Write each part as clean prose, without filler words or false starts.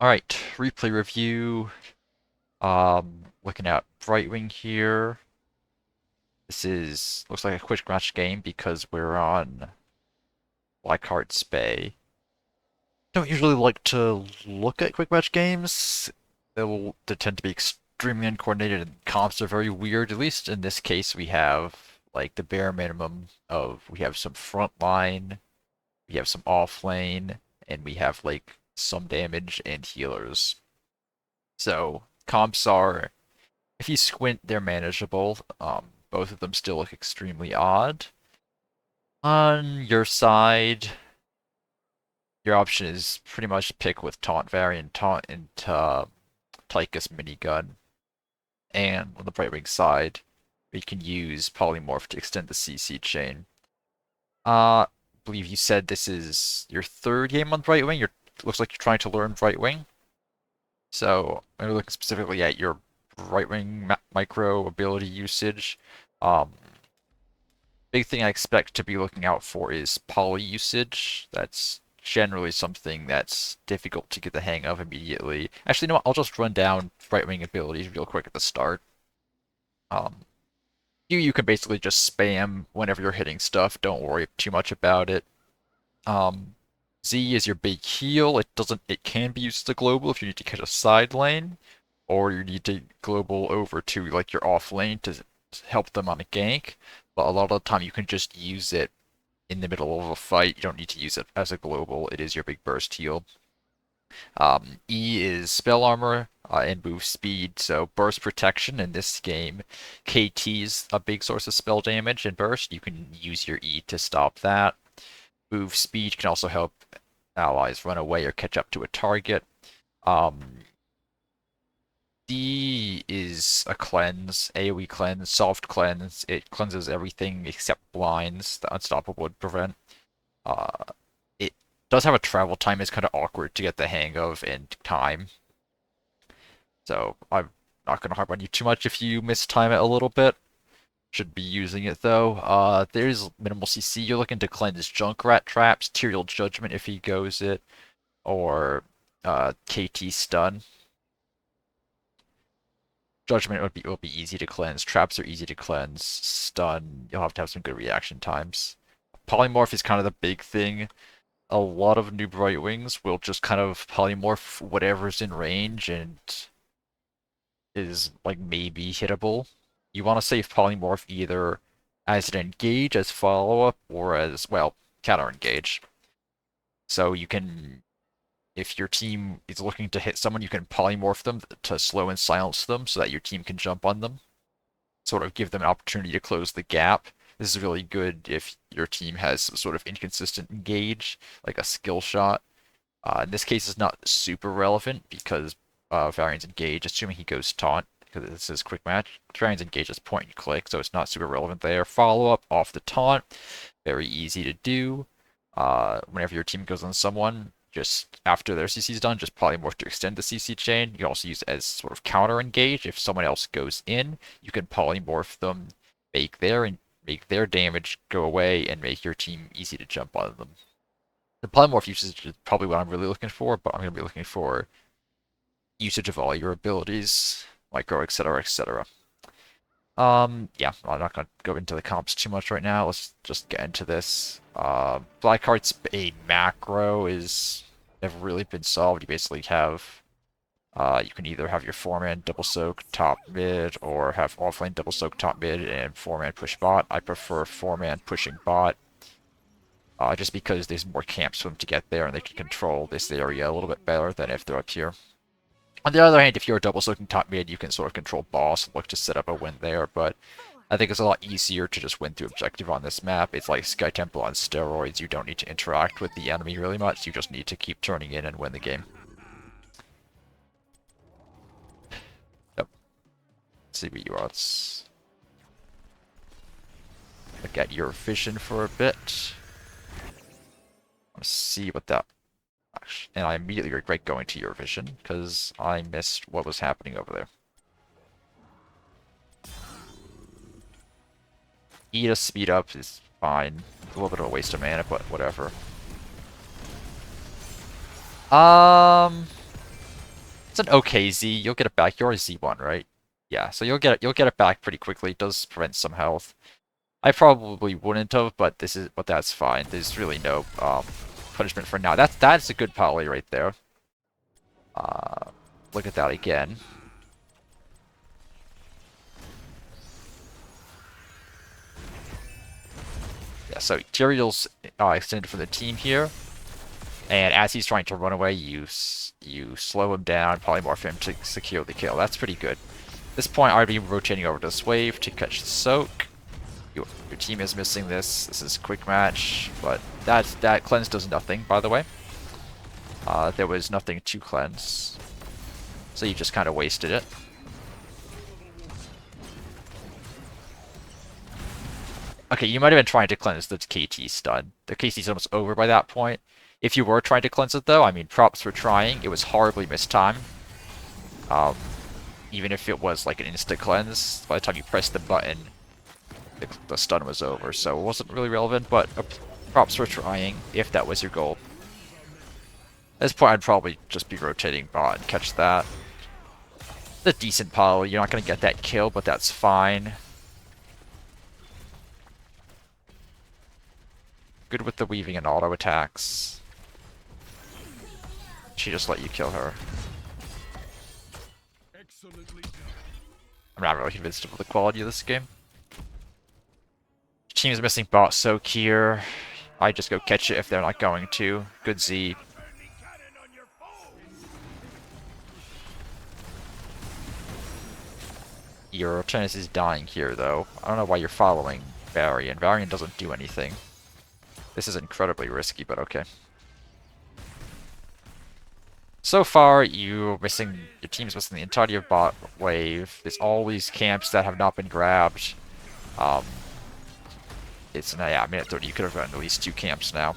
Alright, replay review. Looking at Brightwing here. Looks like a quick match game because we're on Blackheart's Bay. Don't usually like to look at quick match games. They tend to be extremely uncoordinated and comps are very weird. At least in this case, we have like the bare minimum of we have some front line, we have some off lane, and we have like some damage and healers. So comps are, if you squint, they're manageable. Both of them still look extremely odd. On your side, your option is pretty much pick with taunt variant, taunt into Tychus minigun. And on the Brightwing side, we can use polymorph to extend the CC chain. I believe you said this is your third game on Brightwing. Looks like you're trying to learn Brightwing. So I'm looking specifically at your Brightwing micro ability usage. Um, Big thing I expect to be looking out for is poly usage. That's generally something that's difficult to get the hang of immediately. Actually, no, I'll just run down Brightwing abilities real quick at the start. Um, you can basically just spam whenever you're hitting stuff. Don't worry too much about it. Um, Z is your big heal. It can be used as a global if you need to catch a side lane, or you need to global over to like your off lane to help them on a gank. But a lot of the time you can just use it in the middle of a fight. You don't need to use it as a global. It is your big burst heal. E is spell armor and move speed. So burst protection in this game, KT is a big source of spell damage and burst. You can use your E to stop that. Move speed can also help allies run away or catch up to a target. D is a cleanse, AoE cleanse, soft cleanse. It cleanses everything except blinds that Unstoppable would prevent. Uh, it does have a travel time. It's kind of awkward to get the hang of in time. So I'm not going to harp on you too much if you mistime it a little bit. Should be using it though. There's minimal CC. You're looking to cleanse Junkrat traps, Tyrael Judgment if he goes it, or KT stun. Judgment will be easy to cleanse. Traps are easy to cleanse. Stun, you'll have to have some good reaction times. Polymorph is kind of the big thing. A lot of new Brightwings will just kind of polymorph whatever's in range and is like maybe hittable. You want to save polymorph either as an engage, as follow-up, or as, well, counter engage. So you can, if your team is looking to hit someone, you can polymorph them to slow and silence them so that your team can jump on them. Sort of give them an opportunity to close the gap. This is really good if your team has some sort of inconsistent engage, like a skill shot. In this case, it's not super relevant because Varian's engage, assuming he goes taunt, because this is quick match. Varian's engage is point and click, so it's not super relevant there. Follow up off the taunt, very easy to do. Whenever your team goes on someone, just after their CC is done, just polymorph to extend the CC chain. You can also use it as sort of counter engage. If someone else goes in, you can polymorph them, make their damage go away, and make your team easy to jump on them. The polymorph usage is probably what I'm really looking for, but I'm going to be looking for usage of all your abilities, micro, etc., etc. Yeah, I'm not going to go into the comps too much right now. Let's just get into this. Blackheart's a macro is never really been solved. You basically have, you can either have your 4-man double soak top mid, or have offlane double soak top mid and 4-man push bot. I prefer 4-man pushing bot, just because there's more camps for them to get there, and they can control this area a little bit better than if they're up here. On the other hand, if you're double soaking top mid, you can sort of control boss and look to set up a win there, but I think it's a lot easier to just win through objective on this map. It's like Sky Temple on steroids. You don't need to interact with the enemy really much. You just need to keep turning in and win the game. Yep. Let's see what you are. Let's look at your vision for a bit. Let's see what that... And I immediately regret going to your vision, because I missed what was happening over there. E to speed up is fine. It's a little bit of a waste of mana, but whatever. It's an okay Z. You'll get it back. You're a Z1, right? Yeah, so you'll get it back pretty quickly. It does prevent some health. I probably wouldn't have, but that's fine. There's really no punishment for now. That's a good poly right there. Look at that again. Yeah, so Tyrael's extended from the team here, and as he's trying to run away, you slow him down, polymorph him to secure the kill. That's pretty good. At this point, I'd be rotating over to this wave to catch the soak. Your team is missing this. This is a quick match, but that cleanse does nothing, by the way. There was nothing to cleanse, so you just kind of wasted it. Okay, you might have been trying to cleanse the KT stun. The KT stun was over by that point. If you were trying to cleanse it, though, I mean, props for trying. It was horribly mistimed. Even if it was like an instant cleanse, by the time you pressed the button, the stun was over. So it wasn't really relevant, but props for trying, if that was your goal. At this point, I'd probably just be rotating bot and catch that. It's a decent poly. You're not going to get that kill, but that's fine. Good with the weaving and auto attacks. She just let you kill her. I'm not really convinced of the quality of this game. Team's missing bot soak here. I just go catch it if they're not going to. Good Z. Your tennis is dying here, though. I don't know why you're following Varian. Varian doesn't do anything. This is incredibly risky, but okay. So far, your team's missing the entirety of bot wave. There's always camps that have not been grabbed. It's yeah, minute 30. You could have gotten at least 2 camps now.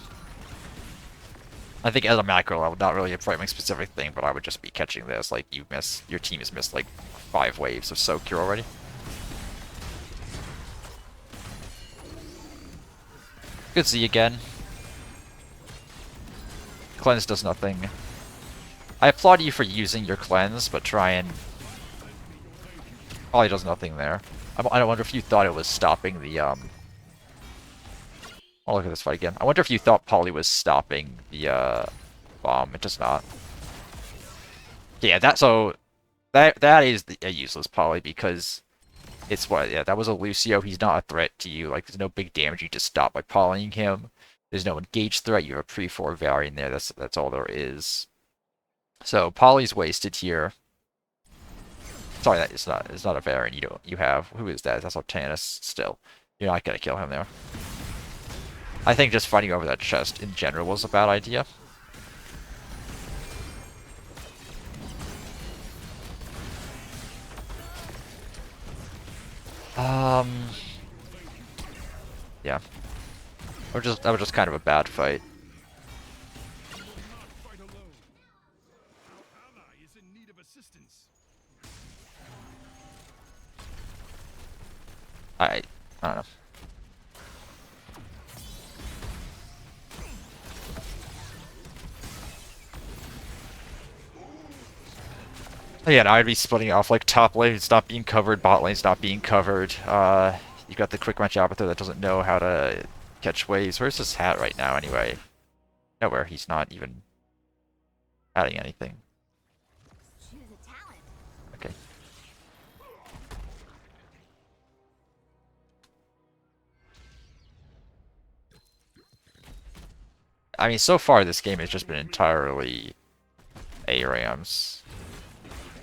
I think as a macro level, not really a Brightwing specific thing, but I would just be catching this. Like your team has missed like 5 waves of soak here already. Good Z again. Cleanse does nothing. I applaud you for using your cleanse, but try and... Probably does nothing there. I wonder if you thought it was stopping the, I'll look at this fight again. I wonder if you thought Poly was stopping the, bomb. It does not. Yeah, that is a useless Poly because it's what, yeah, that was a Lucio. He's not a threat to you. Like, there's no big damage you just stop by polying him. There's no engage threat. You have a pre-4 variant there. That's all there is. So Poly's wasted here. Sorry, that it's not a variant. You have, who is that? That's Octanus still. You're not gonna kill him there. I think just fighting over that chest in general was a bad idea. Yeah. That was just kind of a bad fight. I don't know. Yeah, now I'd be splitting off like top lane's not being covered, bot lane's not being covered. You got the quick match Abathur that doesn't know how to catch waves. Where's his hat right now anyway? Nowhere. He's not even adding anything. Okay. I mean, so far this game has just been entirely ARAMs.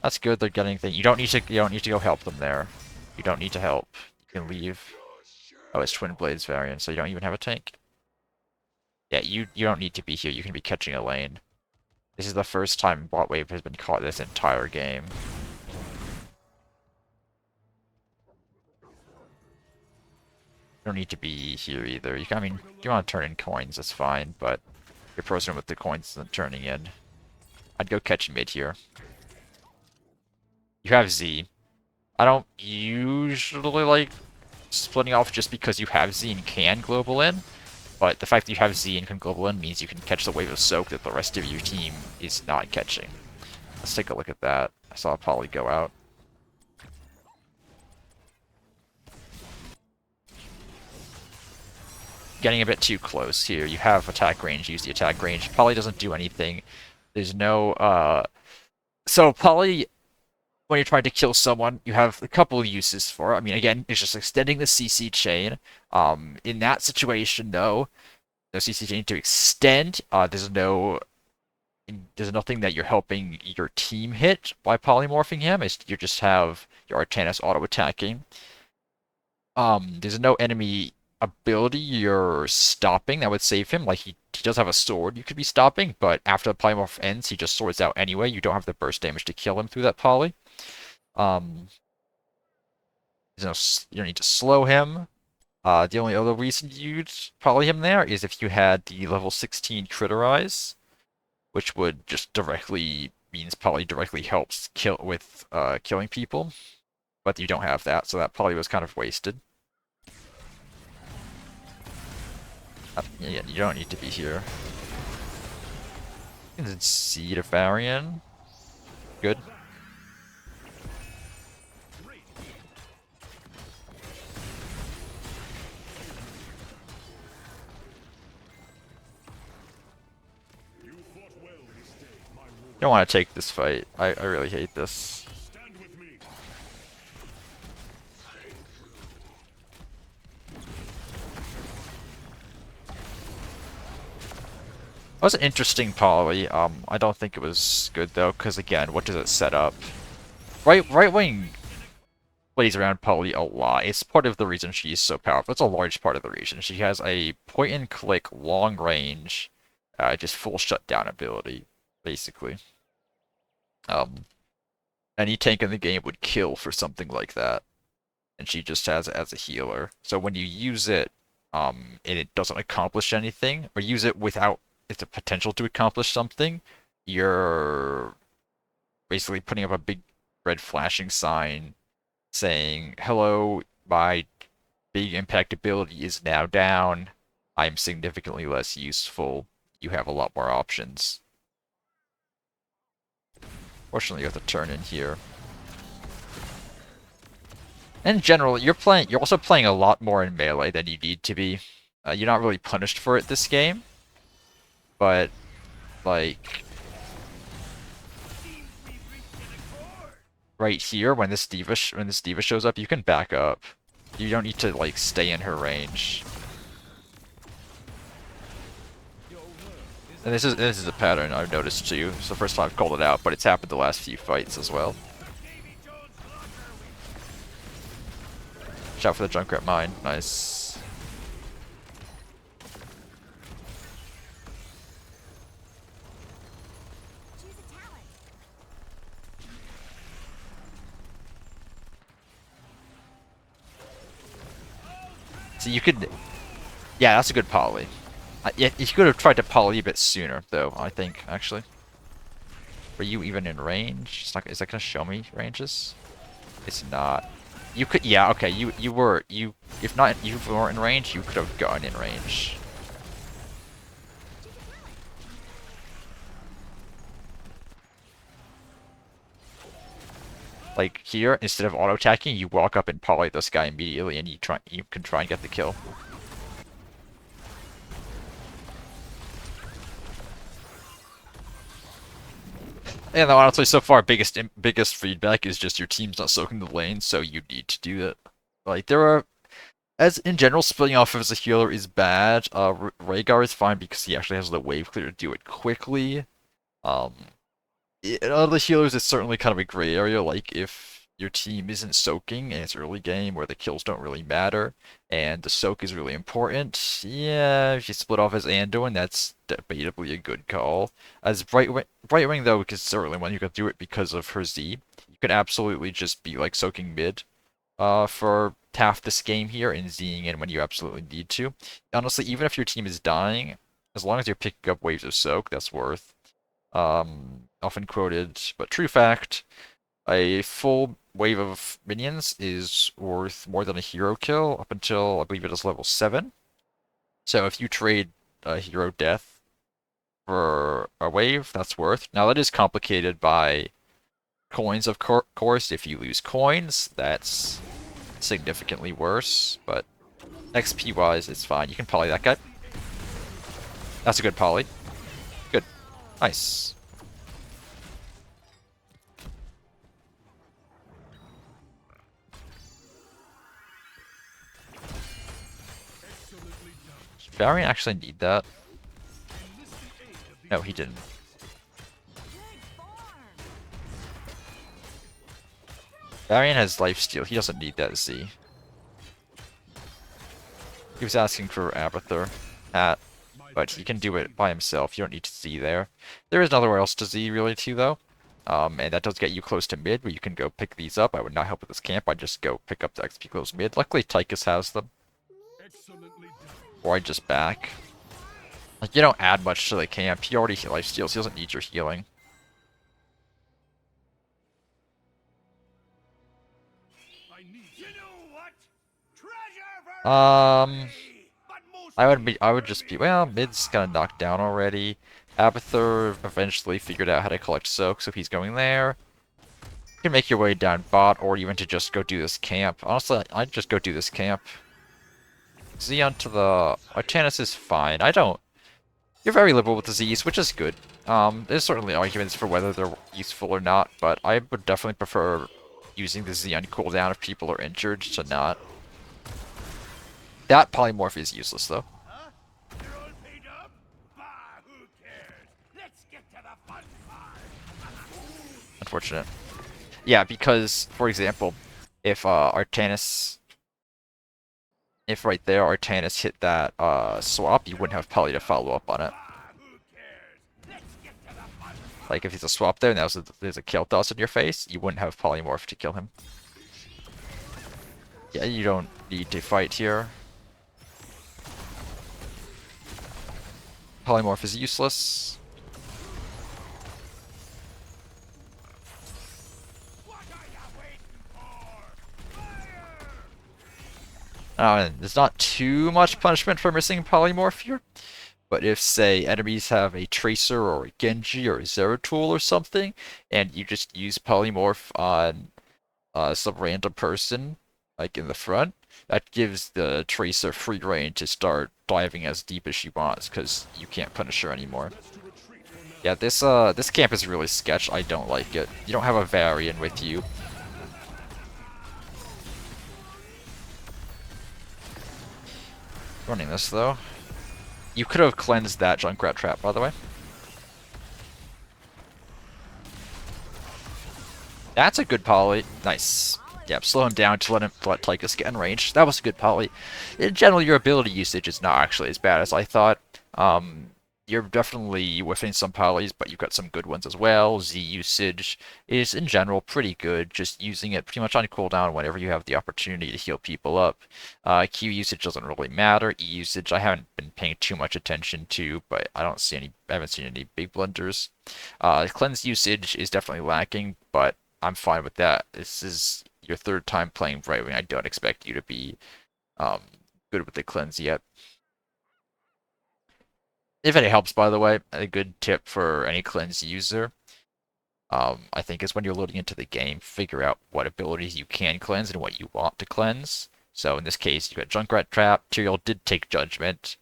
That's good. They're getting things. You don't need to go help them there. You don't need to help. You can leave. Oh, it's Twin Blades variant, so you don't even have a tank. Yeah, you don't need to be here. You can be catching a lane. This is the first time bot wave has been caught this entire game. You don't need to be here either. I mean, if you want to turn in coins, that's fine, but your person with the coins isn't turning in. I'd go catch mid here. You have Z. I don't usually like splitting off just because you have Z and can global in, but the fact that you have Z and can global in means you can catch the wave of soak that the rest of your team is not catching. Let's take a look at that. I saw a poly go out. Getting a bit too close here. You have attack range, use the attack range. Poly doesn't do anything. There's no, So poly, when you're trying to kill someone, you have a couple of uses for it. I mean, again, it's just extending the CC chain. In that situation, though, no CC chain to extend. There's nothing that you're helping your team hit by polymorphing him. You just have your Artanis auto attacking. There's no enemy ability you're stopping that would save him. Like he does have a sword you could be stopping, but after the polymorph ends, he just swords out anyway. You don't have the burst damage to kill him through that poly. Um, you don't need to slow him. The only other reason you'd poly him there is if you had the level 16 Criterize, which would just directly means poly directly helps kill with killing people. But you don't have that, so that poly was kind of wasted. Yeah, you don't need to be here. Seed of Varian. Good. Don't want to take this fight. I really hate this. That was an interesting poly. I don't think it was good though, because again, what does it set up? Brightwing plays around poly a lot. It's part of the reason she's so powerful. It's a large part of the reason. She has a point and click long range, just full shutdown ability, basically. Any tank in the game would kill for something like that, and she just has it as a healer. So when you use it, and it doesn't accomplish anything, or use it without its potential to accomplish something, you're basically putting up a big red flashing sign saying, "Hello, my big impact ability is now down. I'm significantly less useful. You have a lot more options." Fortunately, you have to turn in here. In general, you're also playing a lot more in melee than you need to be. You're not really punished for it this game, but like right here when this diva shows up, you can back up. You don't need to like stay in her range. And this is a pattern I've noticed too. It's the first time I've called it out, but it's happened the last few fights as well. Shout for the Junkrat mine. Nice. So you could... Yeah, that's a good poly. Yeah, you could have tried to poly a bit sooner, though, I think, actually. Were you even in range? Is that gonna show me ranges? It's not. You could... Yeah, okay, you were... If not, you weren't in range, you could have gone in range. Like here, instead of auto attacking, you walk up and poly this guy immediately, and you can try and get the kill. Yeah, no, honestly, so far, biggest feedback is just your team's not soaking the lane, so you need to do that. Like there are, as in general, splitting off as a healer is bad. Rhaegar is fine because he actually has the wave clear to do it quickly. Um, Other healers, it's certainly kind of a gray area. Like if your team isn't soaking and it's early game where the kills don't really matter and the soak is really important, yeah, if you split off as Anduin, that's debatably a good call. As Brightwing though, because it's the only one you can do it because of her Z, you can absolutely just be like soaking mid for half this game here and Zing in when you absolutely need to. Honestly, even if your team is dying, as long as you're picking up waves of soak, that's worth. Often quoted, but true fact, a full wave of minions is worth more than a hero kill up until, I believe it is level 7. So if you trade a hero death for a wave, that's worth. Now that is complicated by coins, of course. If you lose coins, that's significantly worse, but XP wise, it's fine. You can poly that guy. That's a good poly. Good. Nice. Did Varian actually need that? No, he didn't. Varian has lifesteal. He doesn't need that Z. He was asking for Abathur hat, but he can do it by himself. You don't need to Z there. There is nowhere else to Z really too, though. And that does get you close to mid, where you can go pick these up. I would not help with this camp. I'd just go pick up the XP close mid. Luckily, Tychus has them. Or I just back. Like, you don't add much to the camp. He already lifesteals. He doesn't need your healing. I would just be, well, mid's kind of knocked down already. Abathur eventually figured out how to collect soak, so he's going there. You can make your way down bot, or even to just go do this camp. Honestly, I'd just go do this camp. Xeon to the Artanis is fine. You're very liberal with the Z's, which is good. There's certainly arguments for whether they're useful or not, but I would definitely prefer using the Z on cooldown if people are injured to not. That polymorph is useless, though. Unfortunate. Yeah, because, for example, if Artanis... If right there Artanis hit that swap, you wouldn't have poly to follow up on it. Like, if he's a swap there and there's a kill toss in your face, you wouldn't have polymorph to kill him. Yeah, you don't need to fight here. Polymorph is useless. And there's not too much punishment for missing polymorph here. But if, say, enemies have a Tracer or a Genji or a Zeratul or something, and you just use polymorph on some random person, like in the front, that gives the Tracer free reign to start diving as deep as she wants, because you can't punish her anymore. Yeah, this camp is really sketch. I don't like it. You don't have a Varian with you. Running this though. You could have cleansed that Junkrat trap, by the way. That's a good poly. Nice. Yep, slow him down to let Tychus get in range. That was a good poly. In general, your ability usage is not actually as bad as I thought. You're definitely whiffing some polys, but you've got some good ones as well. Z usage is, in general, pretty good. Just using it pretty much on cooldown whenever you have the opportunity to heal people up. Q usage doesn't really matter. E usage I haven't been paying too much attention to, but I haven't seen any big blunders. Cleanse usage is definitely lacking, but I'm fine with that. This is your third time playing Brightwing. I don't expect you to be good with the cleanse yet. If it helps, by the way, a good tip for any cleanse user, I think, is when you're loading into the game, figure out what abilities you can cleanse and what you want to cleanse. So in this case, you got Junkrat Trap, Tyrael did take Judgment,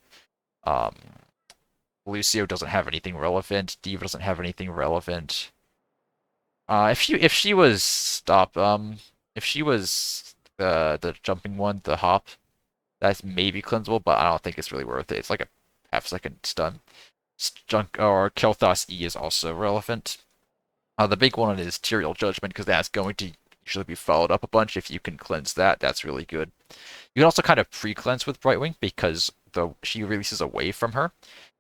Lucio doesn't have anything relevant, Diva doesn't have anything relevant. If she was the jumping one, the hop, that's maybe cleansable, but I don't think it's really worth it. It's like a half-second stun. Junk or Kel'Thas E is also relevant. The big one is Tyrael Judgment, because that's going to usually be followed up a bunch. If you can cleanse that, that's really good. You can also kind of pre-cleanse with Brightwing, because she releases away from her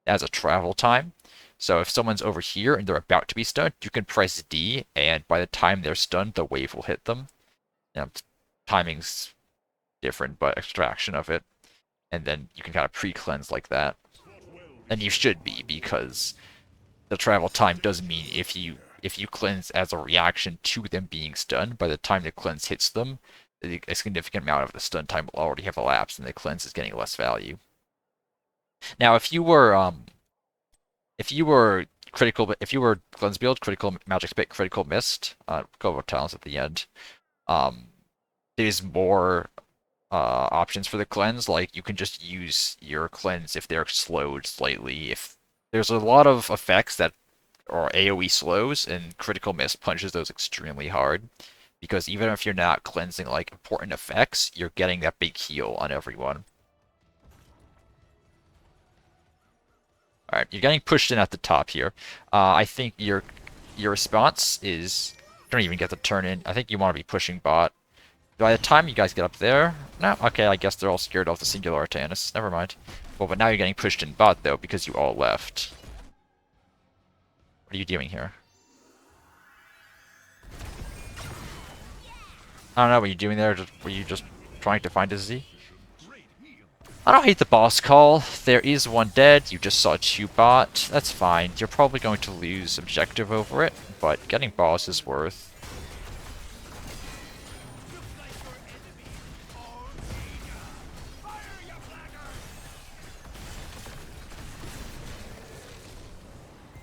as a travel time. So if someone's over here and they're about to be stunned, you can press D, and by the time they're stunned, the wave will hit them. Timing's different, but extraction of it. And then you can kind of pre-cleanse like that. And you should be, because the travel time does mean if you cleanse as a reaction to them being stunned, by the time the cleanse hits them, a significant amount of the stun time will already have elapsed, and the cleanse is getting less value. Now, if you were if you were if you were cleanse build, critical magic spit, critical mist, go with talents at the end. Um, there's more options for the cleanse. Like you can just use your cleanse if they're slowed slightly. If there's a lot of effects that are AoE slows, and critical mist punches those extremely hard. Because even if you're not cleansing like important effects, you're getting that big heal on everyone. Alright, you're getting pushed in at the top here. I think your response is you don't even get to turn in. I think you want to be pushing bot. By the time you guys get up there, no, okay, I guess they're all scared of the singular Artanis. Never mind. Well, but now you're getting pushed in bot though because you all left. What are you doing here? I don't know. What are you doing there? Were you just trying to find a Z? I don't hate the boss call. There is one dead. You just saw 2 bot. That's fine. You're probably going to lose objective over it, but getting boss is worth.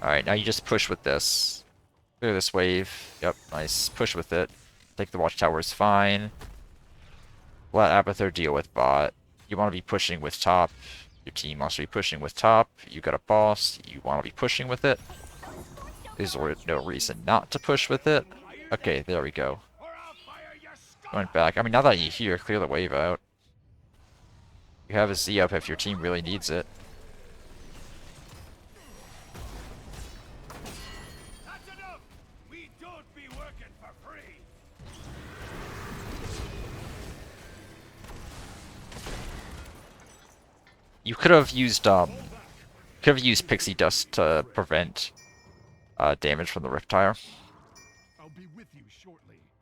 Alright, now you just push with this. Clear this wave. Yep, nice. Push with it. Take the watchtower is fine. Let Abathur deal with bot. You want to be pushing with top. Your team wants to be pushing with top. You got a boss. You want to be pushing with it. There's no reason not to push with it. Okay, there we go. Going back. I mean, now that you're here, clear the wave out. You have a Z up if your team really needs it. You could have used Pixie Dust to prevent damage from the Rift Tire.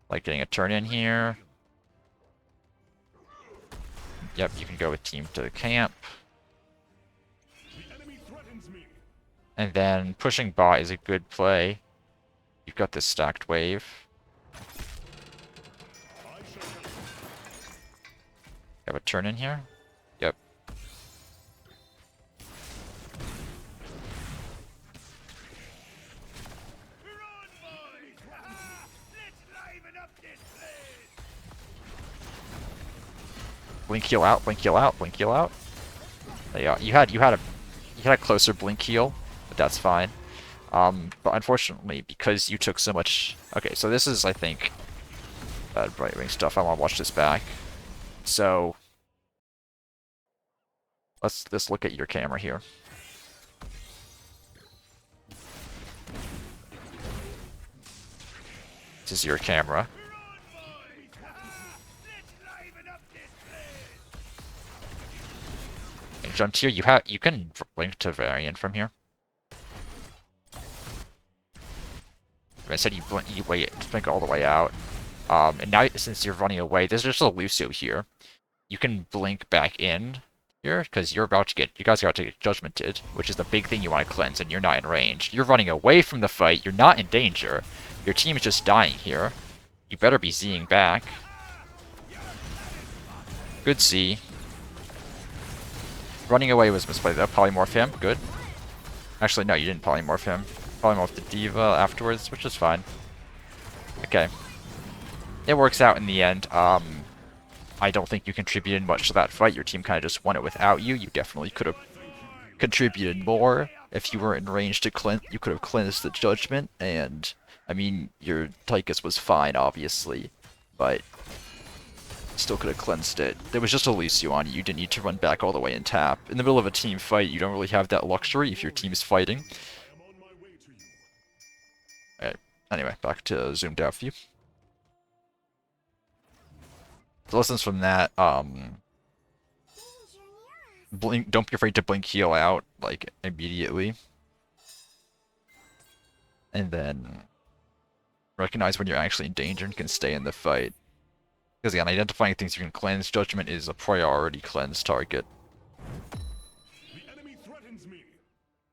Like getting a turn in here. Yep, you can go with team to the camp. And then pushing bot is a good play. You've got this stacked wave. You have a turn in here? Yep. Blink heal out, blink heal out, blink heal out. There you go. You had a closer blink heal, but that's fine. But unfortunately, because you took so much. Okay, so this is, I think, bad Brightwing stuff. I want to watch this back. So let's look at your camera here. This is your camera. And Juntier, you can blink to Variant from here. I said you blink all the way out. And now since you're running away, there's just a Lucio here. You can blink back in here because you guys are about to get judgmented, which is the big thing you want to cleanse, and you're not in range. You're running away from the fight. You're not in danger. Your team is just dying here. You better be Zing back. Good Z. Running away was misplayed though. Polymorph him. Good. Actually, no, you didn't polymorph him. Polymorph the Diva afterwards, which is fine. Okay. It works out in the end. I don't think you contributed much to that fight. Your team kind of just won it without you. You definitely could have contributed more. If you were in range to cleanse, you could have cleansed the Judgment. And, I mean, your Tychus was fine, obviously. But still could have cleansed it. There was just a Lucio on you. You didn't need to run back all the way and tap. In the middle of a team fight, you don't really have that luxury if your team is fighting. Alright, anyway, back to zoomed out view. The lessons from that, blink, don't be afraid to blink heal out, like, immediately. And then recognize when you're actually in danger and can stay in the fight. Because again, identifying things you can cleanse, Judgment is a priority cleanse target.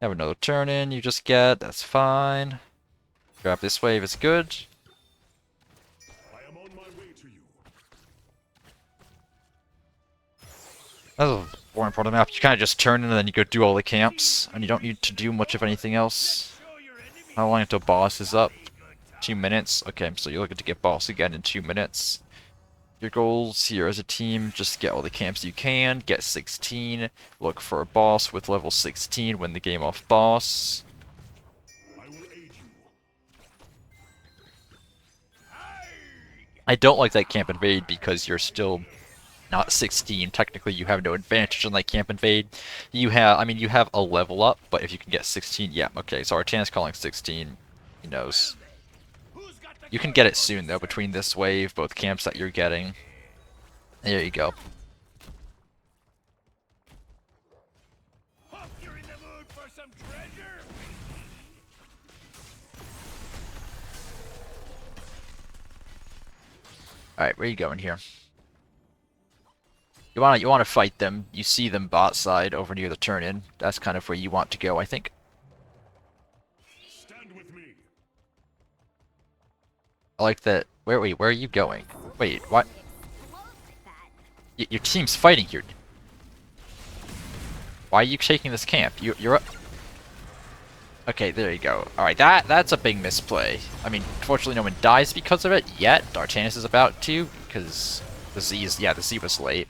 Have another turn in, you just get, that's fine. Grab this wave, it's good. That's boring part of the map. You kind of just turn and then you go do all the camps, and you don't need to do much of anything else. How long until boss is up? 2 minutes. Okay, so you're looking to get boss again in 2 minutes. Your goals here as a team, just get all the camps you can, get 16, look for a boss with level 16, win the game off boss. I don't like that camp invade because you're still not 16. Technically, you have no advantage on that camp invade. You have, I mean, you have a level up, but if you can get 16, yeah, okay, so Artana's calling 16, he knows. You can get it soon, though, between this wave, both camps that you're getting. There you go. Alright, where are you going here? You wanna fight them. You see them bot side over near the turn-in. That's kind of where you want to go, I think. Stand with me. I like that. Where are you going? Wait, what? Your team's fighting here. Why are you shaking this camp? You're up. Okay, there you go. Alright, that's a big misplay. I mean, fortunately no one dies because of it yet. Dartanus is about to, because the Z was late.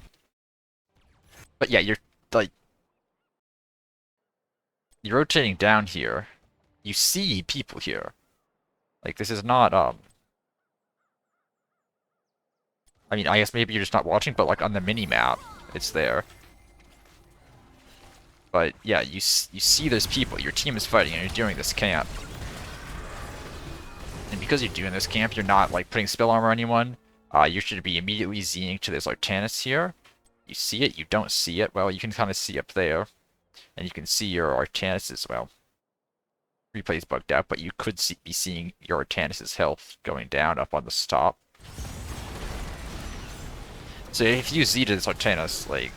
But yeah, you're rotating down here. You see people here. Like, this is not, I mean, I guess maybe you're just not watching, but like on the mini-map, it's there. But yeah, you see those people. Your team is fighting, and you're doing this camp. And because you're doing this camp, you're not like putting spell armor on anyone. You should be immediately Zing to this Artanis here. You see it, you don't see it. Well, you can kind of see up there. And you can see your Artanis as well. Replay's bugged out, but you could be seeing your Artanis' health going down up on the top. So if you Z to this Artanis, like,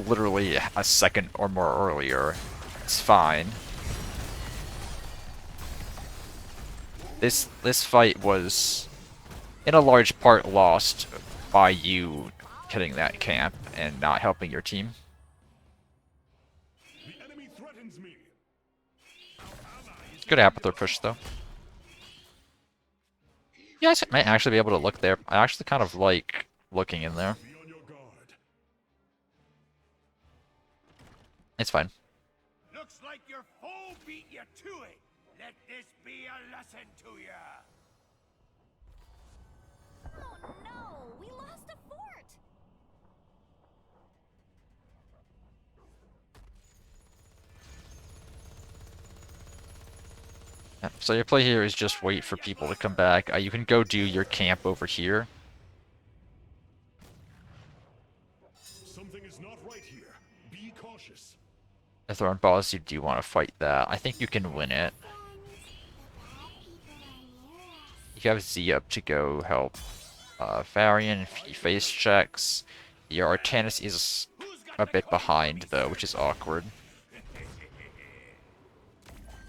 literally a second or more earlier, it's fine. This fight was, in a large part, lost by you hitting that camp and not helping your team. The enemy threatens me. Good Aperture push, though. You guys might actually be able to look there. I actually kind of like looking in there. Be on your guard. It's fine. Looks like your foe beat you to it. Let this be a lesson to you. Oh no, we lost a fort. Yeah, so your play here is just wait for people to come back. You can go do your camp over here. Something is not right here. Be cautious. If they're on boss, you do want to fight that. I think you can win it. You have Z up to go help Varian if he face checks. Your Artanis is a bit behind though, which is awkward.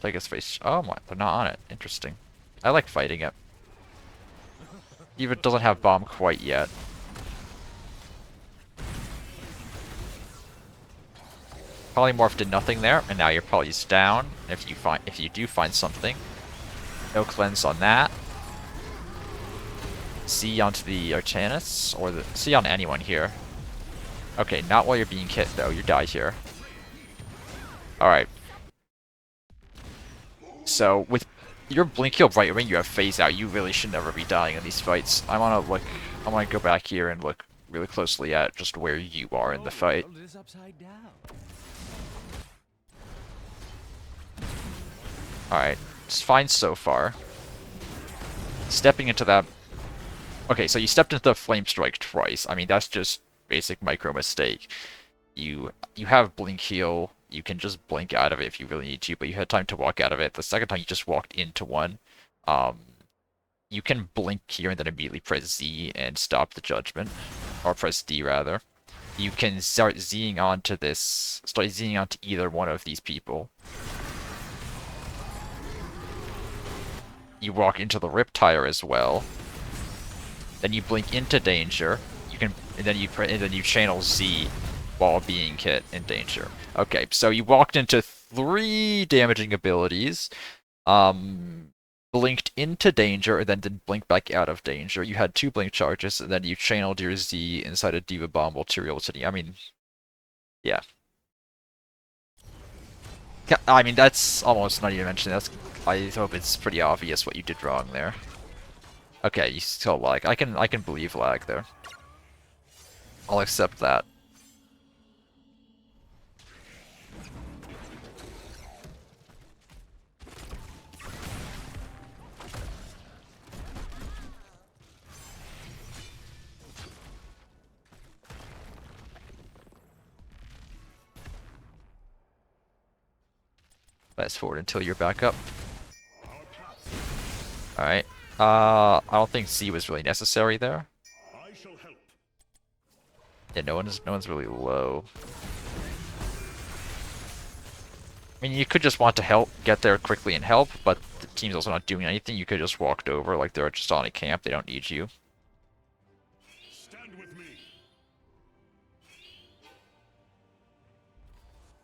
Take his face. Oh my, they're not on it. Interesting. I like fighting it. Even doesn't have bomb quite yet. Polymorph did nothing there, and now your poly's down. If you do find something, no cleanse on that. C onto the Artanis, or C on anyone here. Okay, not while you're being hit though. You die here. All right. So with your blink heal Brightwing, you have phase out. You really should never be dying in these fights. I want to go back here and look really closely at just where you are in the fight. Alright, it's fine so far. Stepping into that... Okay, so you stepped into the Flame Strike twice. I mean, that's just basic micro mistake. You have Blink Heal. You can just blink out of it if you really need to, but you had time to walk out of it. The second time you just walked into one. You can blink here and then immediately press Z and stop the judgment. Or press D, rather. You can start Zing onto this... Start Zing onto either one of these people. You walk into the Riptire as well. Then you blink into danger. You can, and then you channel Z while being hit in danger. Okay, so you walked into 3 damaging abilities, blinked into danger, and then did blink back out of danger. You had 2 blink charges, and then you channeled your Z inside a Diva Bomb Materiality. I mean, yeah. I mean, that's almost not even mentioning. I hope it's pretty obvious what you did wrong there. Okay, you still lag. I can believe lag there. I'll accept that. Fast forward until you're back up. Alright. I don't think Z was really necessary there. I shall help. Yeah, no one's really low. I mean, you could just want to help, get there quickly and help, but the team's also not doing anything. You could just walked over like they're just on a camp. They don't need you. Stand with me.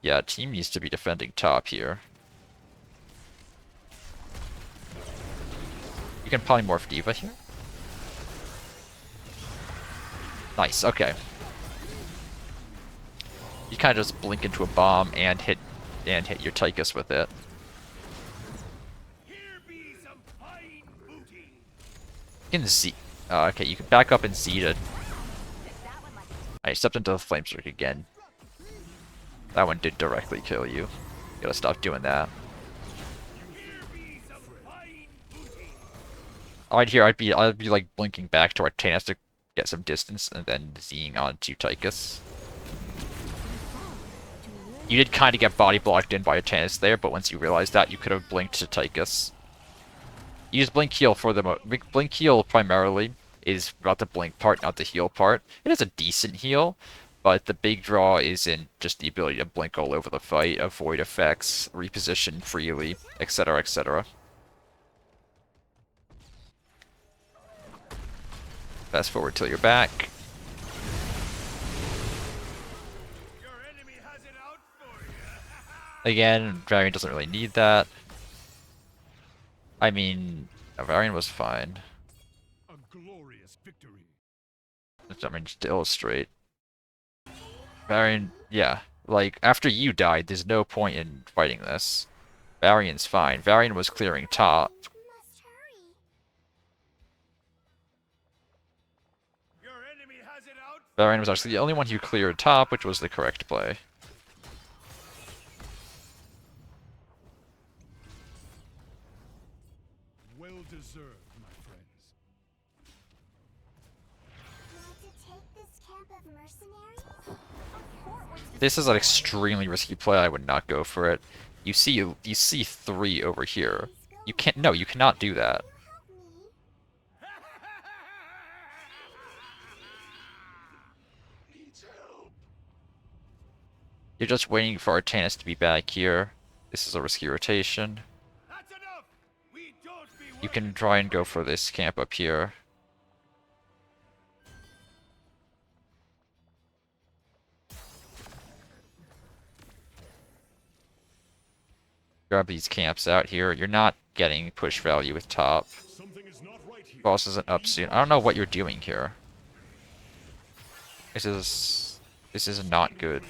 Yeah, team needs to be defending top here. You can polymorph Diva here. Nice, okay. You kind of just blink into a bomb and hit your Tychus with it. Here be some fine booty. You can Z. Okay, you can back up and Z to. I stepped into the flame streak again. That one did directly kill you. You gotta stop doing that. Here be some fine booty. I'd be like blinking back to Artanis to get some distance and then Zing onto Tychus. You did kind of get body blocked in by Artanis there, but once you realized that, you could have blinked to Tychus. Use blink heal for the blink heal primarily is about the blink part, not the heal part. It is a decent heal, but the big draw is in just the ability to blink all over the fight, avoid effects, reposition freely, etc., etc. Fast forward till you're back. Your enemy has it out for you. Again, Varian doesn't really need that. I mean, Varian was fine. A glorious victory. I mean, just to illustrate. Varian, yeah. Like, after you died, there's no point in fighting this. Varian's fine. Varian was clearing top. Must hurry. Your enemy has it out. Varian was actually the only one who cleared top, which was the correct play. Well deserved, my friends. Want to take this camp of mercenaries? A fort was This is an extremely risky play. I would not go for it. You see 3 over here. You can't. No, you cannot do that. help me. You're just waiting for Artanis to be back here. This is a risky rotation. That's enough. We don't be You can try and go for this camp up here. Grab these camps out here. You're not getting push value with top. Something is not right here. Boss isn't up soon. I don't know what you're doing here. This is not good.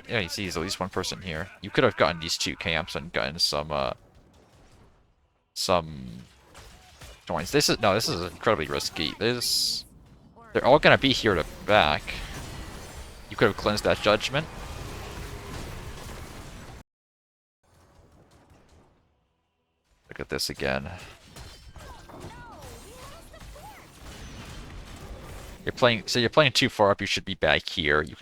Yeah, you see, there's at least one person here. You could have gotten these 2 camps and gotten some joins. This is incredibly risky. They're all gonna be here to back. You could have cleansed that judgment. Look at this again. You're playing too far up. You should be back here. You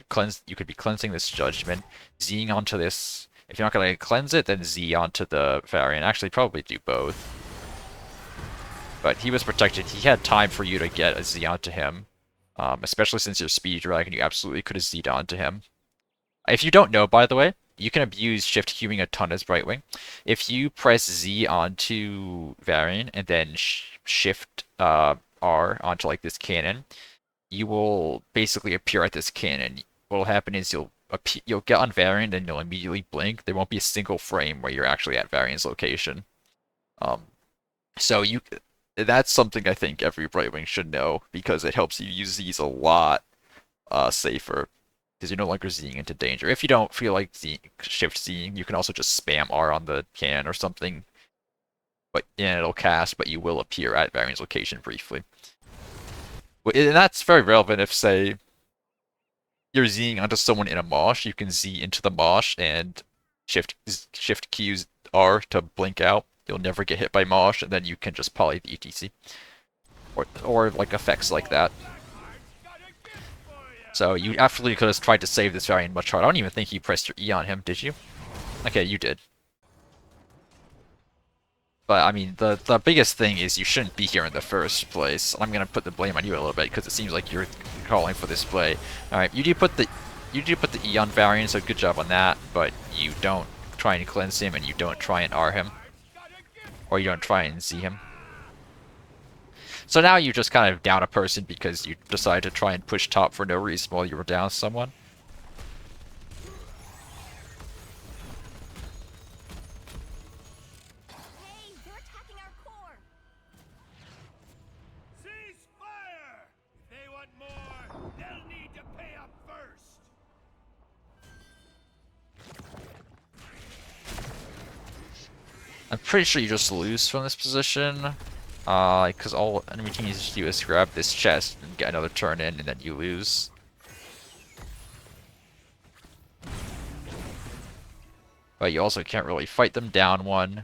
could be cleansing this judgment, Zing onto this. If you're not gonna cleanse it, then Z onto the Varian. Actually, probably do both. But he was protected. He had time for you to get a Z onto him, especially since you're Speed Dragon. You absolutely could have Z'd onto him. If you don't know, by the way, you can abuse Shift Queuing a ton as Brightwing. If you press Z onto Varian and then Shift R onto like this cannon, you will basically appear at this cannon. What'll happen is you'll get on Varian and you'll immediately blink. There won't be a single frame where you're actually at Varian's location. Um, so that's something I think every Brightwing should know because it helps you use these a lot safer because you're no longer Zing into danger. If you don't feel like shift Zing, you can also just spam R on the cannon or something, but and it'll cast, but you will appear at Varian's location briefly. And that's very relevant if, say, you're Zing onto someone in a mosh, you can Z into the mosh and shift Q's R to blink out. You'll never get hit by mosh, and then you can just poly the ETC. Or like effects like that. So you absolutely could have tried to save this variant much harder. I don't even think you pressed your E on him, did you? Okay, you did. But I mean, the biggest thing is you shouldn't be here in the first place. I'm gonna put the blame on you a little bit because it seems like you're calling for this play. All right, you do put the E on variant, so good job on that. But you don't try and cleanse him, and you don't try and R him, or you don't try and Z him. So now you just kind of down a person because you decided to try and push top for no reason while you were down someone. Hey, they're attacking our core. Cease fire! If they want more, they'll need to pay up first. I'm pretty sure you just lose from this position. Because all enemy team needs to do is grab this chest and get another turn in, and then you lose. But you also can't really fight them down one.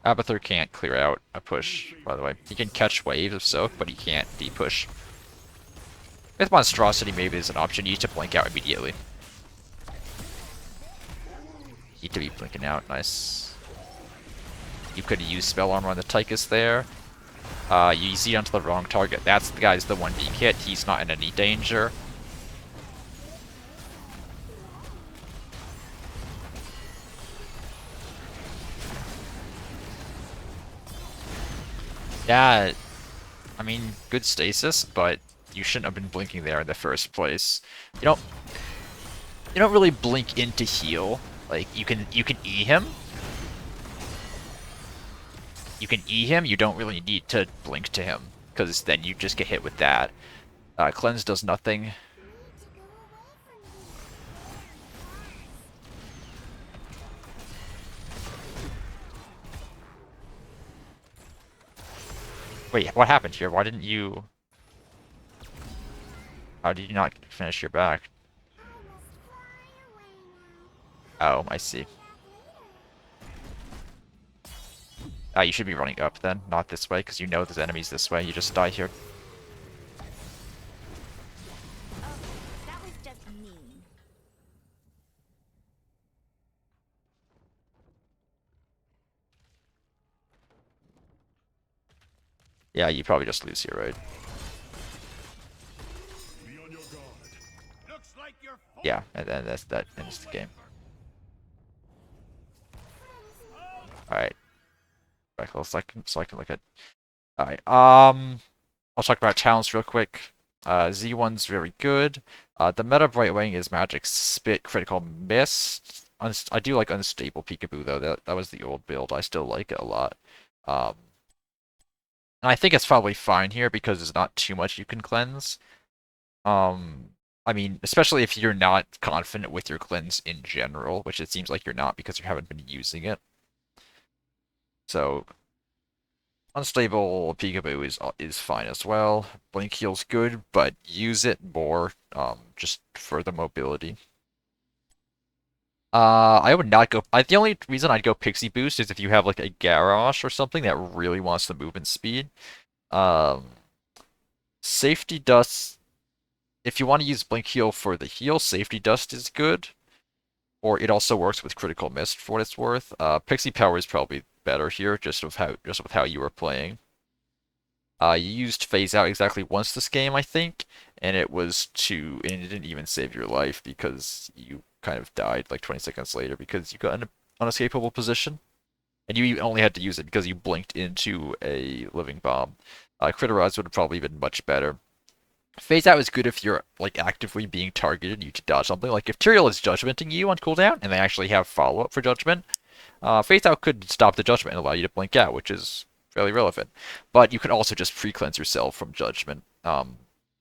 Abathur can't clear out a push, by the way. He can catch waves of soak, but he can't de-push. With Monstrosity, maybe there's an option. You need to blink out immediately. Need to be blinking out. Nice. You could have used Spell Armor on the Tychus there. You Z onto the wrong target. That's the guy's the one being hit. He's not in any danger. Yeah, I mean, good stasis, but you shouldn't have been blinking there in the first place. You don't really blink in to heal. Like you can E him. You can E him, you don't really need to blink to him, because then you just get hit with that. Cleanse does nothing. Wait, what happened here? Why didn't you... How did you not finish your back? I must fly away now. Oh, I see. Back later. You should be running up then, not this way, because you know there's enemies this way. You just die here. Oh, that was just mean. Yeah, you probably just lose here, right? Be on your guard. Looks like you're Yeah, and then that ends the game. Alright. Back a little second so I can look at... Alright, I'll talk about talents real quick. Z1's very good. The meta Brightwing is Magic Spit, Critical Miss. I do like Unstable Peekaboo though. That was the old build. I still like it a lot. And I think it's probably fine here because there's not too much you can cleanse. I mean, especially if you're not confident with your cleanse in general, which it seems like you're not because you haven't been using it. So, Unstable Peekaboo is fine as well. Blink heal's good, but use it more, just for the mobility. I would not go... the only reason I'd go Pixie Boost is if you have, like, a Garrosh or something that really wants the movement speed. Safety Dust... If you want to use Blink Heal for the heal, Safety Dust is good. Or it also works with Critical Mist for what it's worth. Pixie Power is probably better here, just with how you were playing. You used Phase Out exactly once this game, I think, and it didn't even save your life because you kind of died like 20 seconds later because you got an unescapable position. And you only had to use it because you blinked into a living bomb. Critterize would have probably been much better. Phase out is good if you're like actively being targeted and you to dodge something. Like if Tyrael is judgmenting you on cooldown and they actually have follow up for judgment, phase out could stop the judgment and allow you to blink out, which is fairly relevant. But you can also just pre-cleanse yourself from judgment.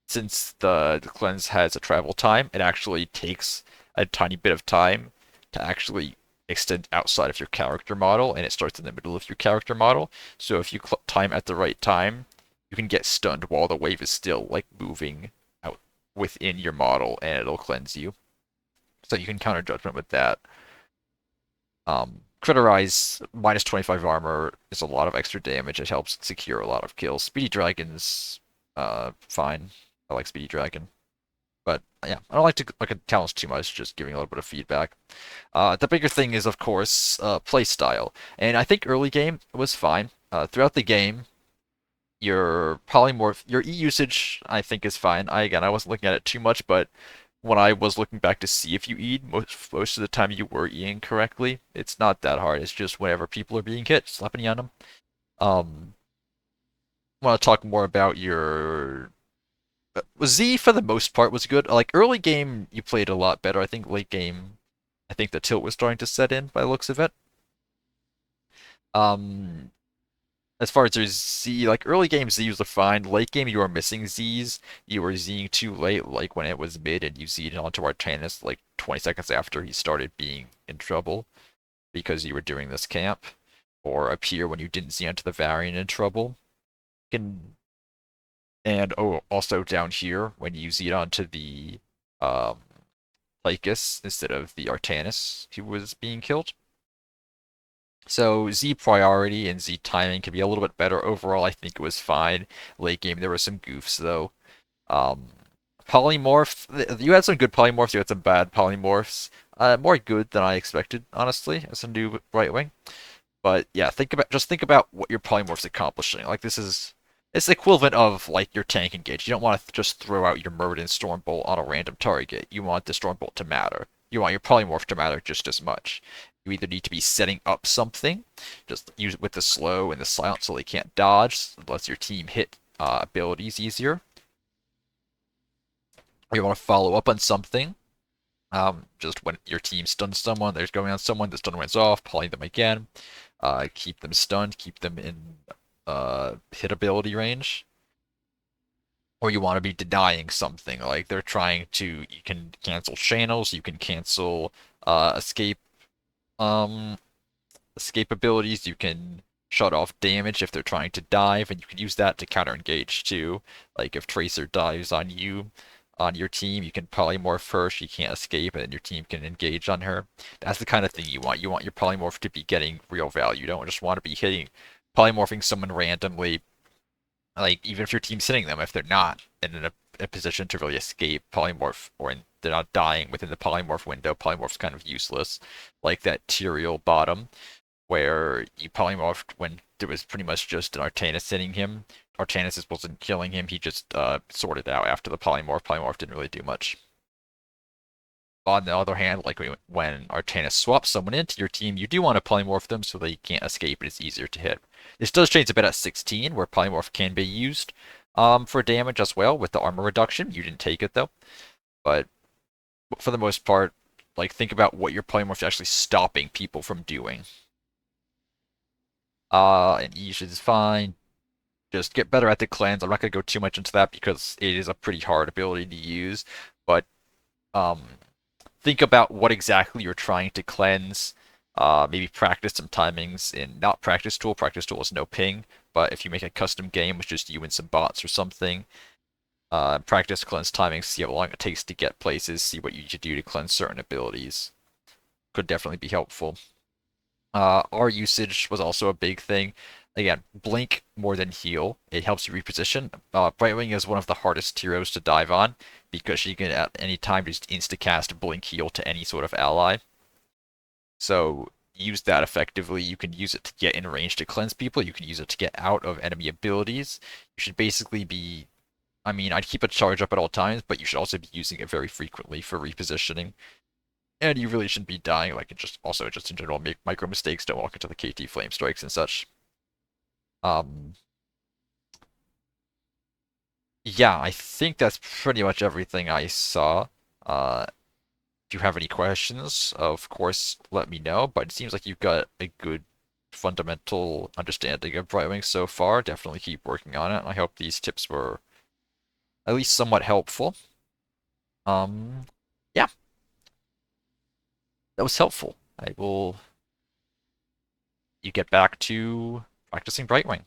Since the cleanse has a travel time, it actually takes a tiny bit of time to actually extend outside of your character model, and it starts in the middle of your character model. So if you time at the right time, you can get stunned while the wave is still like moving out within your model, and it'll cleanse you. So you can counter judgment with that. Critterize minus 25 armor is a lot of extra damage. It helps secure a lot of kills. Speedy Dragon's fine. I like Speedy Dragon. But yeah, I don't like to look at talents too much, just giving a little bit of feedback. The bigger thing is, of course, play style. And I think early game was fine. Throughout the game, your polymorph, your E usage, I think is fine. I wasn't looking at it too much, but when I was looking back to see if you E'd, most of the time you were E'ing correctly. It's not that hard. It's just whenever people are being hit, slapping on them. Um, want to talk more about your Z for the most part was good. Like early game, you played a lot better. I think late game, I think the tilt was starting to set in by the looks of it. Um, as far as your Z, like early game Z's are fine. Late game, you were missing Z's. You were Zing too late, like when it was mid, and you Z'd onto Artanis like 20 seconds after he started being in trouble because you were doing this camp, or appear when you didn't Z onto the Varian in trouble. Can And oh, also down here, when you Z onto the um, Lycus instead of the Artanis who was being killed. So Z priority and Z timing can be a little bit better. Overall, I think it was fine. Late game, there were some goofs though. Um, Polymorph, you had some good polymorphs, you had some bad polymorphs. More good than I expected, honestly, as a new Brightwing. But yeah, think about what your polymorph's accomplishing. Like it's the equivalent of like your tank engage. You don't want to just throw out your Murden Stormbolt on a random target. You want the Stormbolt to matter. You want your polymorph to matter just as much. You either need to be setting up something, just use it with the slow and the silence so they can't dodge, lets your team hit abilities easier. Or you want to follow up on something. Just when your team stuns someone, there's going on someone, the stun wears off, poly them again. Keep them stunned, keep them in hit ability range. Or you want to be denying something, like they're trying to, you can cancel channels, you can cancel escape um escape abilities, you can shut off damage if they're trying to dive, and you can use that to counter engage too. Like if Tracer dives on you on your team, you can polymorph her, she can't escape, and your team can engage on her. That's the kind of thing you want. You want your polymorph to be getting real value. You don't just want to be hitting polymorphing someone randomly, like even if your team's hitting them, if they're not in a position to really escape polymorph, they're not dying within the polymorph window, polymorph's kind of useless. Like that Tyrael bottom, where you polymorphed when there was pretty much just an Artanis hitting him. Artanis wasn't killing him, he just sorted out after the polymorph. Polymorph didn't really do much. On the other hand, like when Artanis swaps someone into your team, you do want to polymorph them so they can't escape and it's easier to hit. This does change a bit at 16, where polymorph can be used for damage as well with the armor reduction. You didn't take it though, but for the most part, like think about what your polymorph is actually stopping people from doing. And Ish is fine. Just get better at the cleanse. I'm not gonna go too much into that because it is a pretty hard ability to use, but um, think about what exactly you're trying to cleanse. Maybe practice some timings in not practice tool. Practice tool is no ping, but if you make a custom game with just you and some bots or something, practice cleanse timings, see how long it takes to get places, see what you need to do to cleanse certain abilities. Could definitely be helpful. R usage was also a big thing. Again, blink more than heal. It helps you reposition. Brightwing is one of the hardest heroes to dive on because she can at any time just insta-cast blink heal to any sort of ally. So use that effectively. You can use it to get in range to cleanse people. You can use it to get out of enemy abilities. You should basically be, I'd keep a charge up at all times, but you should also be using it very frequently for repositioning. And you really shouldn't be dying, like, just in general, make micro mistakes, don't walk into the KT flame strikes and such. Um, yeah, I think that's pretty much everything I saw. If you have any questions, of course, let me know, but it seems like you've got a good fundamental understanding of Brightwing so far. Definitely keep working on it, and I hope these tips were at least somewhat helpful. Um, yeah, that was helpful. I will you get back to practicing Brightwing.